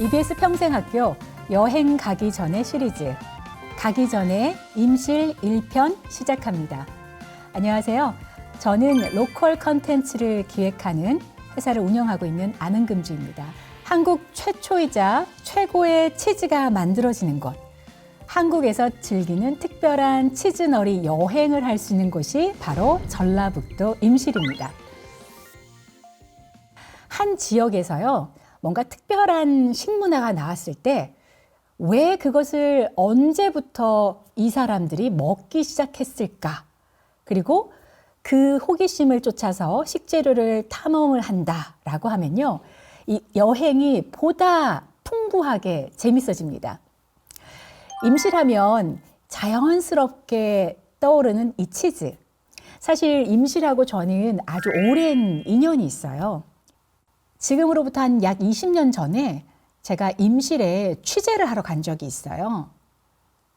EBS 평생학교 여행 가기 전에 시리즈 가기 전에 임실 1편 시작합니다. 안녕하세요. 저는 로컬 컨텐츠를 기획하는 회사를 운영하고 있는 아는금주입니다. 한국 최초이자 최고의 치즈가 만들어지는 곳, 한국에서 즐기는 특별한 치즈너리 여행을 할 수 있는 곳이 바로 전라북도 임실입니다. 한 지역에서요, 뭔가 특별한 식문화가 나왔을 때 왜 그것을 언제부터 이 사람들이 먹기 시작했을까? 그리고 그 호기심을 쫓아서 식재료를 탐험을 한다라고 하면요, 이 여행이 보다 풍부하게 재밌어집니다. 임실하면 자연스럽게 떠오르는 이 치즈. 사실 임실하고 저는 아주 오랜 인연이 있어요. 지금으로부터 한 약 20년 전에 제가 임실에 취재를 하러 간 적이 있어요.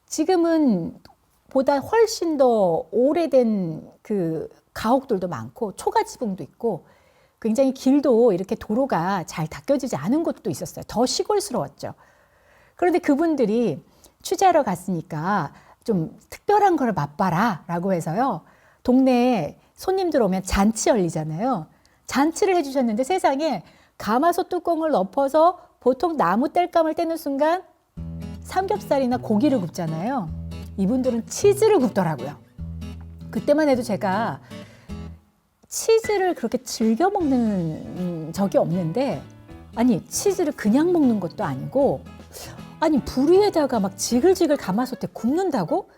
지금은 보다 훨씬 더 오래된 그 가옥들도 많고 초가지붕도 있고 굉장히 길도 이렇게 도로가 잘 닦여지지 않은 곳도 있었어요. 더 시골스러웠죠. 그런데 그분들이 취재하러 갔으니까 좀 특별한 걸 맛봐라 라고 해서요. 동네에 손님들 오면 잔치 열리잖아요. 잔치를 해주셨는데 세상에 가마솥 뚜껑을 엎어서 보통 나무 땔감을 떼는 순간 삼겹살이나 고기를 굽잖아요. 이분들은 치즈를 굽더라고요. 그때만 해도 제가 치즈를 그렇게 즐겨 먹는 적이 없는데, 아니 치즈를 그냥 먹는 것도 아니고, 아니 불 위에다가 막 지글지글 가마솥에 굽는다고?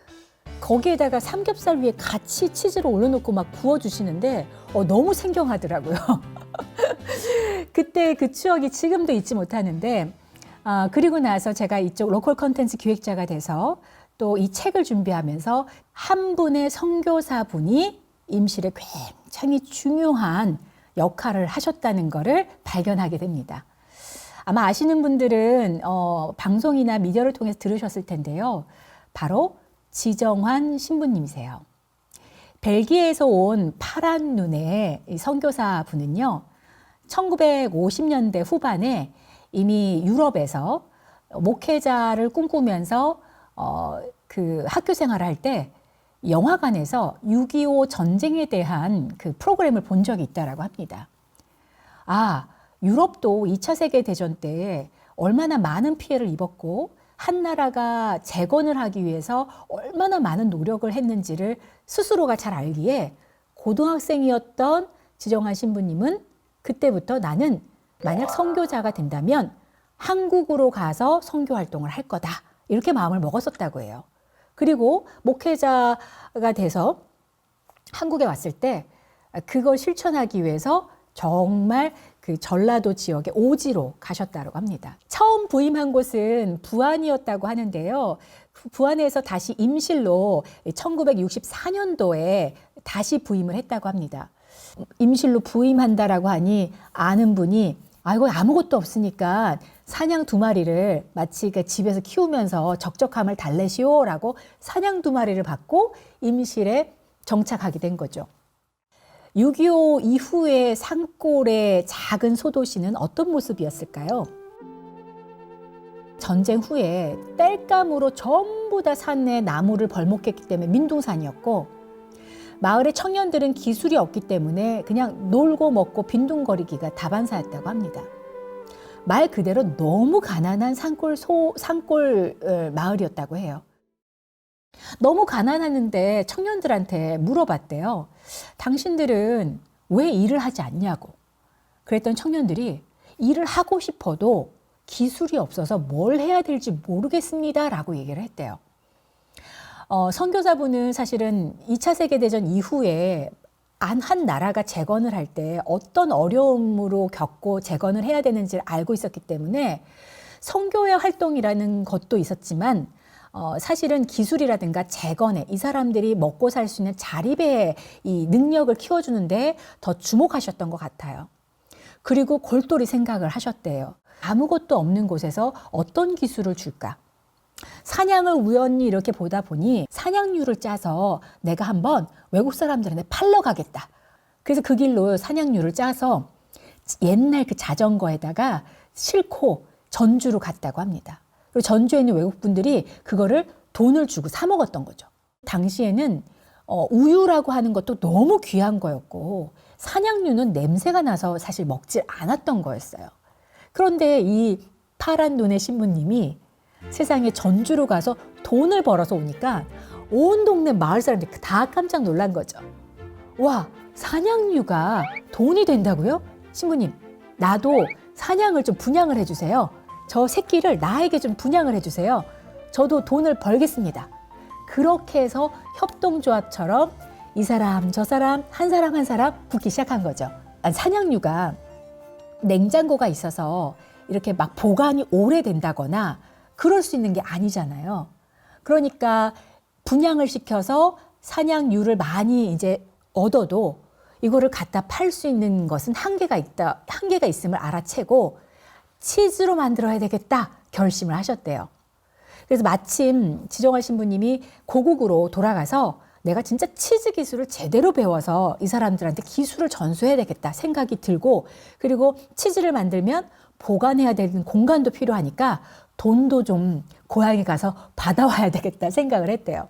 거기에다가 삼겹살 위에 같이 치즈를 올려놓고 막 구워주시는데 너무 생경하더라고요. 그때 그 추억이 지금도 잊지 못하는데, 그리고 나서 제가 이쪽 로컬 컨텐츠 기획자가 돼서 또 이 책을 준비하면서 한 분의 선교사분이 임실에 굉장히 중요한 역할을 하셨다는 것을 발견하게 됩니다. 아마 아시는 분들은 방송이나 미디어를 통해서 들으셨을 텐데요. 바로 지정환 신부님이세요. 벨기에에서 온 파란 눈의 선교사 분은요, 1950년대 후반에 이미 유럽에서 목회자를 꿈꾸면서 그 학교 생활을 할 때 영화관에서 6.25 전쟁에 대한 그 프로그램을 본 적이 있다라고 합니다. 유럽도 2차 세계대전 때 얼마나 많은 피해를 입었고 한 나라가 재건을 하기 위해서 얼마나 많은 노력을 했는지를 스스로가 잘 알기에 고등학생이었던 지정환 신부님은 그때부터 나는 만약 선교자가 된다면 한국으로 가서 선교 활동을 할 거다. 이렇게 마음을 먹었었다고 해요. 그리고 목회자가 돼서 한국에 왔을 때 그걸 실천하기 위해서 정말 그 전라도 지역의 오지로 가셨다고 합니다. 처음 부임한 곳은 부안이었다고 하는데요. 부안에서 다시 임실로 1964년도에 다시 부임을 했다고 합니다. 임실로 부임한다라고 하니 아는 분이 이거 아무것도 없으니까 사냥 2마리를 마치 집에서 키우면서 적적함을 달래시오라고 사냥 2마리를 받고 임실에 정착하게 된 거죠. 6.25 이후의 산골의 작은 소도시는 어떤 모습이었을까요? 전쟁 후에 땔감으로 전부 다 산에 나무를 벌목했기 때문에 민둥산이었고, 마을의 청년들은 기술이 없기 때문에 그냥 놀고 먹고 빈둥거리기가 다반사였다고 합니다. 말 그대로 너무 가난한 산골 마을이었다고 해요. 너무 가난하는데 청년들한테 물어봤대요. 당신들은 왜 일을 하지 않냐고. 그랬던 청년들이 일을 하고 싶어도 기술이 없어서 뭘 해야 될지 모르겠습니다 라고 얘기를 했대요. 선교사분은 사실은 2차 세계대전 이후에 한 나라가 재건을 할 때 어떤 어려움으로 겪고 재건을 해야 되는지를 알고 있었기 때문에 선교의 활동이라는 것도 있었지만 사실은 기술이라든가 재건에 이 사람들이 먹고 살 수 있는 자립의 이 능력을 키워주는데 더 주목하셨던 것 같아요. 그리고 골똘히 생각을 하셨대요. 아무것도 없는 곳에서 어떤 기술을 줄까? 사냥을 우연히 이렇게 보다 보니 사냥류를 짜서 내가 한번 외국 사람들한테 팔러 가겠다. 그래서 그 길로 사냥류를 짜서 옛날 그 자전거에다가 싣고 전주로 갔다고 합니다. 그리고 전주에 있는 외국분들이 그거를 돈을 주고 사 먹었던 거죠. 당시에는 우유라고 하는 것도 너무 귀한 거였고 산양유는 냄새가 나서 사실 먹질 않았던 거였어요. 그런데 이 파란 눈의 신부님이 세상에 전주로 가서 돈을 벌어서 오니까 온 동네 마을 사람들이 다 깜짝 놀란 거죠. 와, 산양유가 돈이 된다고요? 신부님, 나도 산양을 좀 분양을 해주세요. 저 새끼를 나에게 좀 분양을 해주세요. 저도 돈을 벌겠습니다. 그렇게 해서 협동조합처럼 이 사람 저 사람 한 사람 한 사람 붙기 시작한 거죠. 산양유가 냉장고가 있어서 이렇게 막 보관이 오래된다거나 그럴 수 있는 게 아니잖아요. 그러니까 분양을 시켜서 산양유를 많이 이제 얻어도 이거를 갖다 팔 수 있는 것은 한계가 있음을 알아채고 치즈로 만들어야 되겠다 결심을 하셨대요. 그래서 마침 지정환 신부님이 고국으로 돌아가서 내가 진짜 치즈 기술을 제대로 배워서 이 사람들한테 기술을 전수해야 되겠다 생각이 들고, 그리고 치즈를 만들면 보관해야 되는 공간도 필요하니까 돈도 좀 고향에 가서 받아와야 되겠다 생각을 했대요.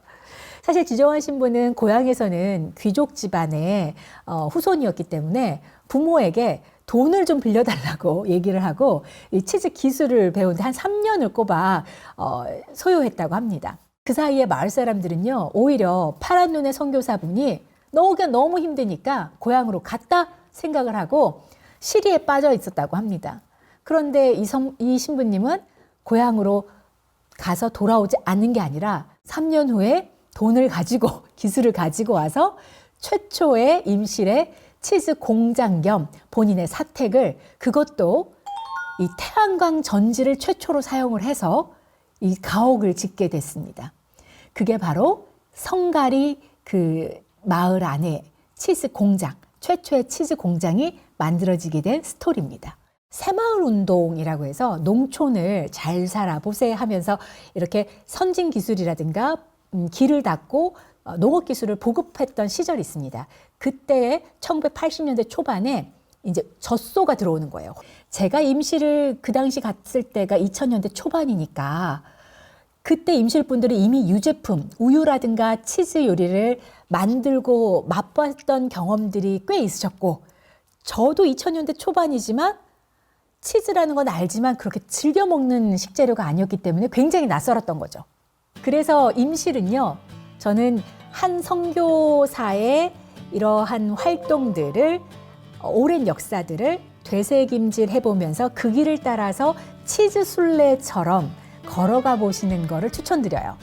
사실 지정환 신부는 고향에서는 귀족 집안의 후손이었기 때문에 부모에게 돈을 좀 빌려달라고 얘기를 하고 이 치즈 기술을 배우는데 한 3년을 꼽아 소요했다고 합니다. 그 사이에 마을 사람들은요, 오히려 파란 눈의 선교사분이 너무 힘드니까 고향으로 갔다 생각을 하고 시리에 빠져 있었다고 합니다. 그런데 이 신부님은 고향으로 가서 돌아오지 않는 게 아니라 3년 후에 돈을 가지고 기술을 가지고 와서 최초의 임실의 치즈 공장 겸 본인의 사택을, 그것도 이 태양광 전지를 최초로 사용을 해서 이 가옥을 짓게 됐습니다. 그게 바로 성가리 그 마을 안에 치즈 공장, 최초의 치즈 공장이 만들어지게 된 스토리입니다. 새마을 운동이라고 해서 농촌을 잘 살아보세 하면서 이렇게 선진 기술이라든가 길을 닦고 농업 기술을 보급했던 시절이 있습니다. 그때 1980년대 초반에 이제 젖소가 들어오는 거예요. 제가 임실을 그 당시 갔을 때가 2000년대 초반이니까 그때 임실분들이 이미 유제품, 우유라든가 치즈 요리를 만들고 맛봤던 경험들이 꽤 있으셨고, 저도 2000년대 초반이지만 치즈라는 건 알지만 그렇게 즐겨 먹는 식재료가 아니었기 때문에 굉장히 낯설었던 거죠. 그래서 임실은요, 저는 한 선교사의 이러한 활동들을, 오랜 역사들을 되새김질 해보면서 그 길을 따라서 치즈 순례처럼 걸어가 보시는 거를 추천드려요.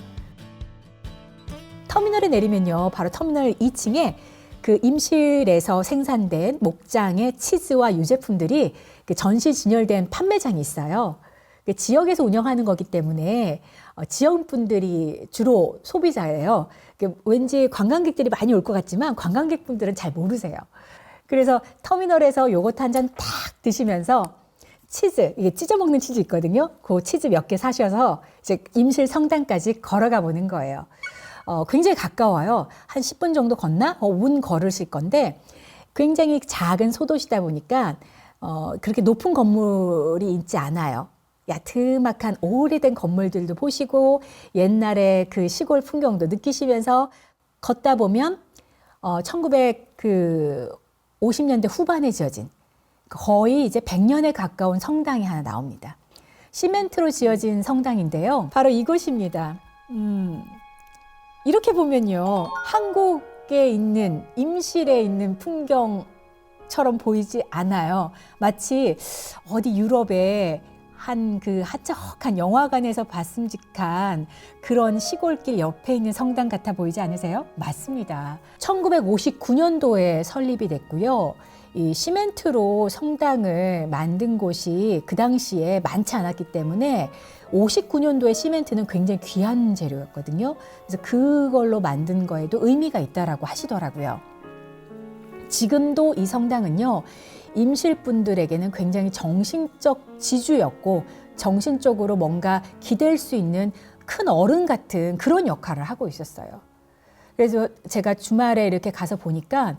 터미널에 내리면요, 바로 터미널 2층에 그 임실에서 생산된 목장의 치즈와 유제품들이 전시 진열된 판매장이 있어요. 지역에서 운영하는 거기 때문에 지역 분들이 주로 소비자예요. 왠지 관광객들이 많이 올 것 같지만 관광객분들은 잘 모르세요. 그래서 터미널에서 요거트 한 잔 딱 드시면서 치즈, 이게 찢어 먹는 치즈 있거든요. 그 치즈 몇 개 사셔서 이제 임실 성당까지 걸어가 보는 거예요. 굉장히 가까워요. 한 10분 정도 걷나? 5분 걸으실 건데 굉장히 작은 소도시다 보니까 그렇게 높은 건물이 있지 않아요. 야트막한 오래된 건물들도 보시고 옛날에 그 시골 풍경도 느끼시면서 걷다 보면 1950년대 후반에 지어진 거의 이제 100년에 가까운 성당이 하나 나옵니다. 시멘트로 지어진 성당인데요. 바로 이곳입니다. 이렇게 보면요, 한국에 있는 임실에 있는 풍경처럼 보이지 않아요. 마치 어디 유럽의 한 그 한적한 영화관에서 봤음직한 그런 시골길 옆에 있는 성당 같아 보이지 않으세요? 맞습니다. 1959년도에 설립이 됐고요. 이 시멘트로 성당을 만든 곳이 그 당시에 많지 않았기 때문에 59년도에 시멘트는 굉장히 귀한 재료였거든요. 그래서 그걸로 만든 거에도 의미가 있다라고 하시더라고요. 지금도 이 성당은요, 임실분들에게는 굉장히 정신적 지주였고 정신적으로 뭔가 기댈 수 있는 큰 어른 같은 그런 역할을 하고 있었어요. 그래서 제가 주말에 이렇게 가서 보니까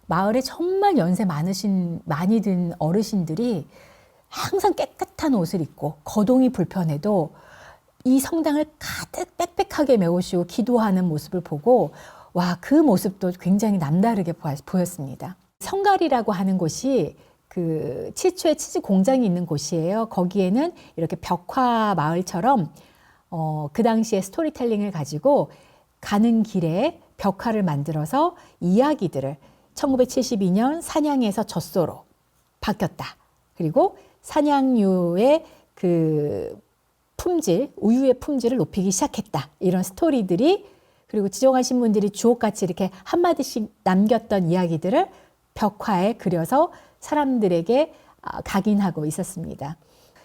마을에 정말 연세 많이 든 어르신들이 항상 깨끗한 옷을 입고 거동이 불편해도 이 성당을 가득 빽빽하게 메우시고 기도하는 모습을 보고 와, 그 모습도 굉장히 남다르게 보였습니다. 성갈이라고 하는 곳이 그 최초의 치즈 공장이 있는 곳이에요. 거기에는 이렇게 벽화 마을처럼 그 당시에 스토리텔링을 가지고 가는 길에 벽화를 만들어서 이야기들을 1972년 사냥에서 젖소로 바뀌었다. 그리고 사냥류의 그 품질, 우유의 품질을 높이기 시작했다. 이런 스토리들이 그리고 지정하신 분들이 주옥같이 이렇게 한마디씩 남겼던 이야기들을 벽화에 그려서 사람들에게 각인하고 있었습니다.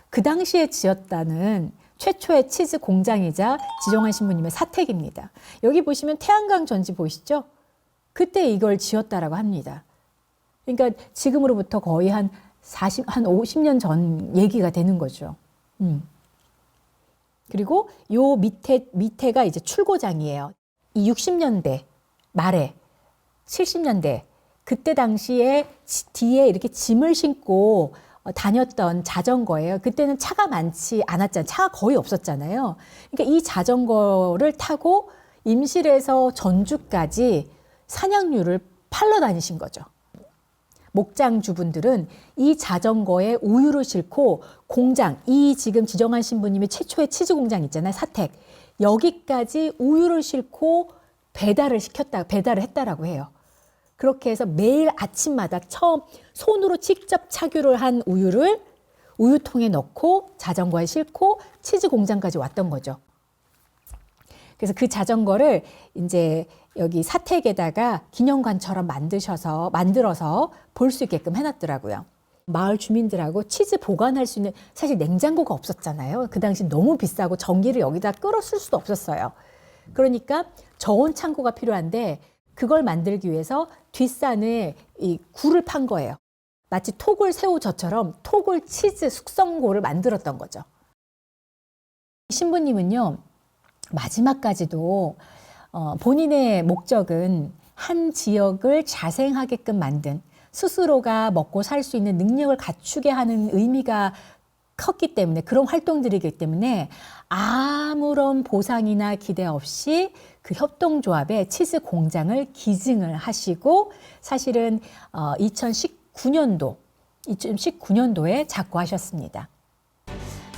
그 당시에 지었다는 최초의 치즈 공장이자 지정한 신부님의 사택입니다. 여기 보시면 태양광 전지 보이시죠? 그때 이걸 지었다라고 합니다. 그러니까 지금으로부터 거의 한 50년 전 얘기가 되는 거죠. 그리고 요 밑에가 이제 출고장이에요. 이 60년대 말에 70년대 그때 당시에 뒤에 이렇게 짐을 싣고 다녔던 자전거예요. 그때는 차가 많지 않았잖아요. 차가 거의 없었잖아요. 그러니까 이 자전거를 타고 임실에서 전주까지 산양류를 팔러 다니신 거죠. 목장주분들은 이 자전거에 우유를 싣고 공장, 이 지금 지정한 신부님의 최초의 치즈 공장 있잖아요. 사택. 여기까지 우유를 싣고 배달을 했다라고 해요. 그렇게 해서 매일 아침마다 처음 손으로 직접 착유를 한 우유를 우유통에 넣고 자전거에 싣고 치즈 공장까지 왔던 거죠. 그래서 그 자전거를 이제 여기 사택에다가 기념관처럼 만들어서 볼 수 있게끔 해놨더라고요. 마을 주민들하고 치즈 보관할 수 있는, 사실 냉장고가 없었잖아요. 그 당시 너무 비싸고 전기를 여기다 끌어쓸 수도 없었어요. 그러니까 저온 창고가 필요한데 그걸 만들기 위해서 뒷산에 이 굴을 판 거예요. 마치 토굴 새우젓처럼 토굴 치즈 숙성고를 만들었던 거죠. 신부님은요, 마지막까지도 본인의 목적은 한 지역을 자생하게끔 만든, 스스로가 먹고 살 수 있는 능력을 갖추게 하는 의미가 컸기 때문에, 그런 활동들이기 때문에 아무런 보상이나 기대 없이 그 협동조합의 치즈 공장을 기증을 하시고 사실은 2019년도에 작고하셨습니다.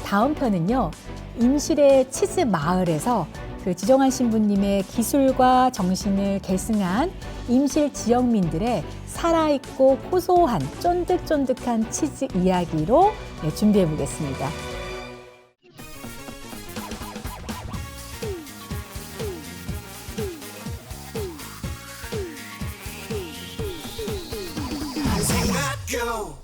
다음 편은요, 임실의 치즈 마을에서 그 지정한 신부님의 기술과 정신을 계승한 임실 지역민들의 살아있고 고소한 쫀득쫀득한 치즈 이야기로 준비해 보겠습니다. Go!